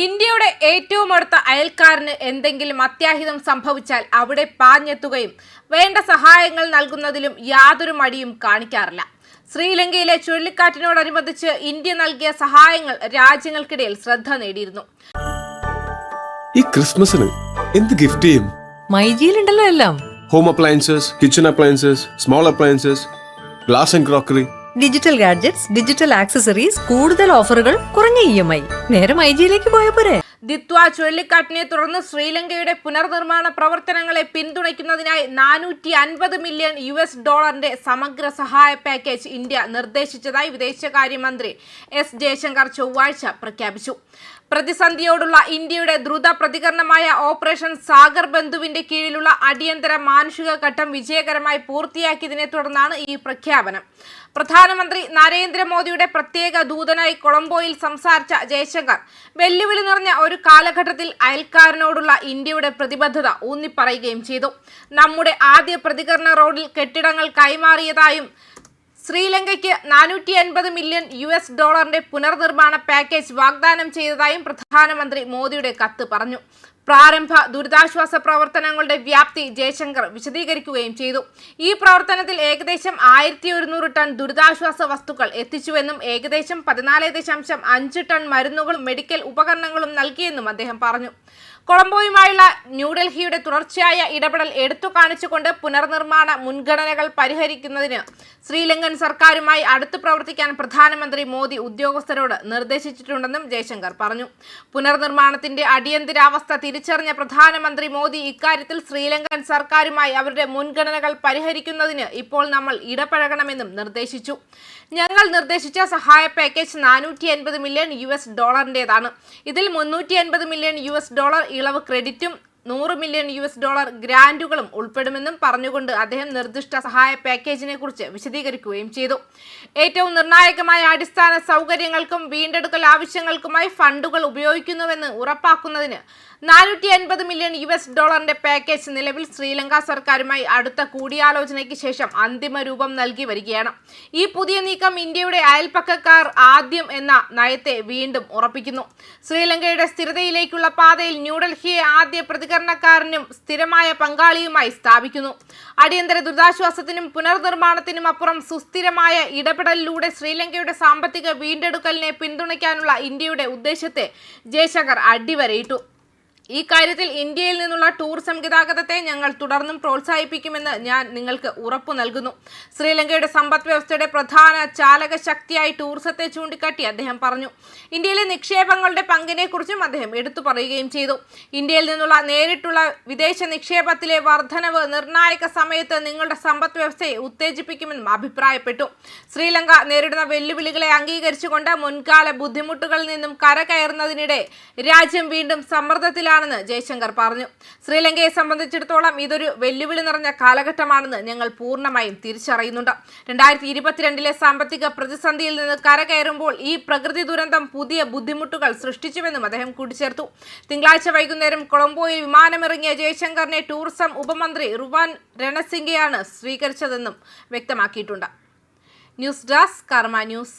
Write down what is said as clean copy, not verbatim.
ഇന്ത്യയുടെ ഏറ്റവും അടുത്ത അയൽക്കാരന് എന്തെങ്കിലും അത്യാഹിതം സംഭവിച്ചാൽ അവിടെ പാഞ്ഞെത്തുകയും വേണ്ട സഹായങ്ങൾ നൽകുന്നതിലും യാതൊരു മടിയും കാണിക്കാറില്ല. ശ്രീലങ്കയിലെ ചുഴലിക്കാറ്റിനോടനുബന്ധിച്ച് ഇന്ത്യ നൽകിയ സഹായങ്ങൾ രാജ്യങ്ങൾക്കിടയിൽ ശ്രദ്ധ നേടിയിരുന്നു. ഈ ക്രിസ്മസിന് എന്ത് ഗിഫ്റ്റ് ചെയ്യും? മൈജിയിലുണ്ടല്ലോ എല്ലാം. Home appliances, kitchen appliances, small appliances, glass and crockery, digital gadgets, digital accessories, കൂടുതൽ ഓഫറുകൾ, കുറഞ്ഞ EMI. നേരെ മൈജിയിലേക്ക് പോയ പോരെ. ദിത്വ ചുഴലിക്കാറ്റിനെ തുടർന്ന് ശ്രീലങ്കയുടെ പുനർനിർമ്മാണ പ്രവർത്തനങ്ങളെ പിന്തുണയ്ക്കുന്നതിനായി $450 മില്യൺ സമഗ്ര സഹായ പാക്കേജ് ഇന്ത്യ നിർദ്ദേശിച്ചതായി വിദേശകാര്യമന്ത്രി എസ് ജയശങ്കർ ചൊവ്വാഴ്ച പ്രഖ്യാപിച്ചു. പ്രതിസന്ധിയോടുള്ള ഇന്ത്യയുടെ ദ്രുത പ്രതികരണമായ ഓപ്പറേഷൻ സാഗർ ബന്ധുവിന്റെ കീഴിലുള്ള അടിയന്തര മാനുഷിക ഘട്ടം വിജയകരമായി പൂർത്തിയാക്കിയതിനെ തുടർന്നാണ് ഈ പ്രഖ്യാപനം. പ്രധാനമന്ത്രി നരേന്ദ്രമോദിയുടെ പ്രത്യേക ദൂതനായി കൊളംബോയിൽ സംസാരിച്ച ജയശങ്കർ വെല്ലുവിളി നിറഞ്ഞ ഒരു കാലഘട്ടത്തിൽ അയൽക്കാരനോടുള്ള ഇന്ത്യയുടെ പ്രതിബദ്ധത ഊന്നിപ്പറയുകയും ചെയ്തു. നമ്മുടെ ആദ്യ പ്രതികരണ റോഡിൽ കെട്ടിടങ്ങൾ കൈമാറിയതായും ശ്രീലങ്കയ്ക്ക് $450 മില്യൺ പുനർനിർമ്മാണ പാക്കേജ് വാഗ്ദാനം ചെയ്തതായും പ്രധാനമന്ത്രി മോദിയുടെ കത്ത് പറഞ്ഞു. പ്രാരംഭ ദുരിതാശ്വാസ പ്രവർത്തനങ്ങളുടെ വ്യാപ്തി ജയശങ്കർ വിശദീകരിക്കുകയും ചെയ്തു. ഈ പ്രവർത്തനത്തിൽ ഏകദേശം 1100 ടൺ ദുരിതാശ്വാസ വസ്തുക്കൾ എത്തിച്ചുവെന്നും ഏകദേശം 14.5 ടൺ മരുന്നുകളും മെഡിക്കൽ ഉപകരണങ്ങളും നൽകിയെന്നും അദ്ദേഹം പറഞ്ഞു. കൊളംബോയുമായുള്ള ന്യൂഡൽഹിയുടെ തുടർച്ചയായ ഇടപെടൽ എടുത്തു കാണിച്ചുകൊണ്ട് പുനർനിർമ്മാണ മുൻഗണനകൾ പരിഹരിക്കുന്നതിന് ശ്രീലങ്കൻ സർക്കാരുമായി അടുത്തു പ്രവർത്തിക്കാൻ പ്രധാനമന്ത്രി മോദി ഉദ്യോഗസ്ഥരോട് നിർദ്ദേശിച്ചിട്ടുണ്ടെന്നും ജയശങ്കർ പറഞ്ഞു. പുനർനിർമ്മാണത്തിന്റെ അടിയന്തരാവസ്ഥ തിരിച്ചറിഞ്ഞ പ്രധാനമന്ത്രി മോദി ഇക്കാര്യത്തിൽ ശ്രീലങ്കൻ സർക്കാരുമായി അവരുടെ മുൻഗണനകൾ പരിഹരിക്കുന്നതിന് ഇപ്പോൾ നമ്മൾ ഇടപഴകണമെന്നും നിർദ്ദേശിച്ചു. ഞങ്ങൾ നിർദ്ദേശിച്ച സഹായ പാക്കേജ് $450 മില്യൺ ഇതിൽ $350 മില്യൺ ഇളവ് ക്രെഡിറ്റും $100 മില്യൺ ഗ്രാന്റുകളും ഉൾപ്പെടുമെന്നും പറഞ്ഞുകൊണ്ട് അദ്ദേഹം നിർദ്ദിഷ്ട സഹായ പാക്കേജിനെ കുറിച്ച് വിശദീകരിക്കുകയും ചെയ്തു. ഏറ്റവും നിർണായകമായ അടിസ്ഥാന സൗകര്യങ്ങൾക്കും വീണ്ടെടുക്കൽ ആവശ്യങ്ങൾക്കുമായി ഫണ്ടുകൾ ഉപയോഗിക്കുന്നുവെന്ന് ഉറപ്പാക്കുന്നതിന് $450 മില്യൺ പാക്കേജ് നിലവിൽ ശ്രീലങ്ക സർക്കാരുമായി അടുത്ത കൂടിയാലോചനയ്ക്ക് ശേഷം അന്തിമ രൂപം നൽകി വരികയാണ്. ഈ പുതിയ നീക്കം ഇന്ത്യയുടെ അയൽപ്പക്കക്കാർ ആദ്യം എന്ന നയത്തെ വീണ്ടും ഉറപ്പിക്കുന്നു. ശ്രീലങ്കയുടെ സ്ഥിരതയിലേക്കുള്ള പാതയിൽ ന്യൂഡൽഹിയെ ആദ്യ പ്രതികരണക്കാരനും സ്ഥിരമായ പങ്കാളിയുമായി സ്ഥാപിക്കുന്നു. അടിയന്തര ദുരിതാശ്വാസത്തിനും പുനർനിർമ്മാണത്തിനും അപ്പുറം സുസ്ഥിരമായ ഇടപെടലിലൂടെ ശ്രീലങ്കയുടെ സാമ്പത്തിക വീണ്ടെടുക്കലിനെ പിന്തുണയ്ക്കാനുള്ള ഇന്ത്യയുടെ ഉദ്ദേശത്തെ ജയശങ്കർ അടിവരയിട്ടു. ഈ കാര്യത്തിൽ ഇന്ത്യയിൽ നിന്നുള്ള ടൂറിസം ഗതാഗതത്തെ ഞങ്ങൾ തുടർന്നും പ്രോത്സാഹിപ്പിക്കുമെന്ന് ഞാൻ നിങ്ങൾക്ക് ഉറപ്പു നൽകുന്നു. ശ്രീലങ്കയുടെ സമ്പദ് വ്യവസ്ഥയുടെ പ്രധാന ചാലക ശക്തിയായി ടൂറിസത്തെ ചൂണ്ടിക്കാട്ടി അദ്ദേഹം പറഞ്ഞു. ഇന്ത്യയിലെ നിക്ഷേപങ്ങളുടെ പങ്കിനെ കുറിച്ചും അദ്ദേഹം എടുത്തു പറയുകയും ചെയ്തു. ഇന്ത്യയിൽ നിന്നുള്ള നേരിട്ടുള്ള വിദേശ നിക്ഷേപത്തിലെ വർധനവ് നിർണായക സമയത്ത് നിങ്ങളുടെ സമ്പദ് വ്യവസ്ഥയെ ഉത്തേജിപ്പിക്കുമെന്നും അഭിപ്രായപ്പെട്ടു. ശ്രീലങ്ക നേരിടുന്ന വെല്ലുവിളികളെ അംഗീകരിച്ചുകൊണ്ട് മുൻകാല ബുദ്ധിമുട്ടുകളിൽ നിന്നും കരകയറുന്നതിനിടെ രാജ്യം വീണ്ടും സമ്മർദ്ദത്തിലാണ് ജയശങ്കർ പറഞ്ഞു. ശ്രീലങ്കയെ സംബന്ധിച്ചിടത്തോളം ഇതൊരു വെല്ലുവിളി നിറഞ്ഞ കാലഘട്ടമാണെന്ന് ഞങ്ങൾ പൂർണ്ണമായും തിരിച്ചറിയുന്നുണ്ട്. 2022 സാമ്പത്തിക പ്രതിസന്ധിയിൽ നിന്ന് കരകയറുമ്പോൾ ഈ പ്രകൃതി ദുരന്തം പുതിയ ബുദ്ധിമുട്ടുകൾ സൃഷ്ടിച്ചുവെന്നും അദ്ദേഹം കൂട്ടിച്ചേർത്തു. തിങ്കളാഴ്ച വൈകുന്നേരം കൊളംബോയിൽ വിമാനമിറങ്ങിയ ജയശങ്കറിനെ ടൂറിസം ഉപമന്ത്രി റുവാൻ രണസിംഗെയാണ് സ്വീകരിച്ചതെന്നും വ്യക്തമാക്കിയിട്ടുണ്ട്. ന്യൂസ് ഡെസ്ക് കർമ്മ ന്യൂസ്.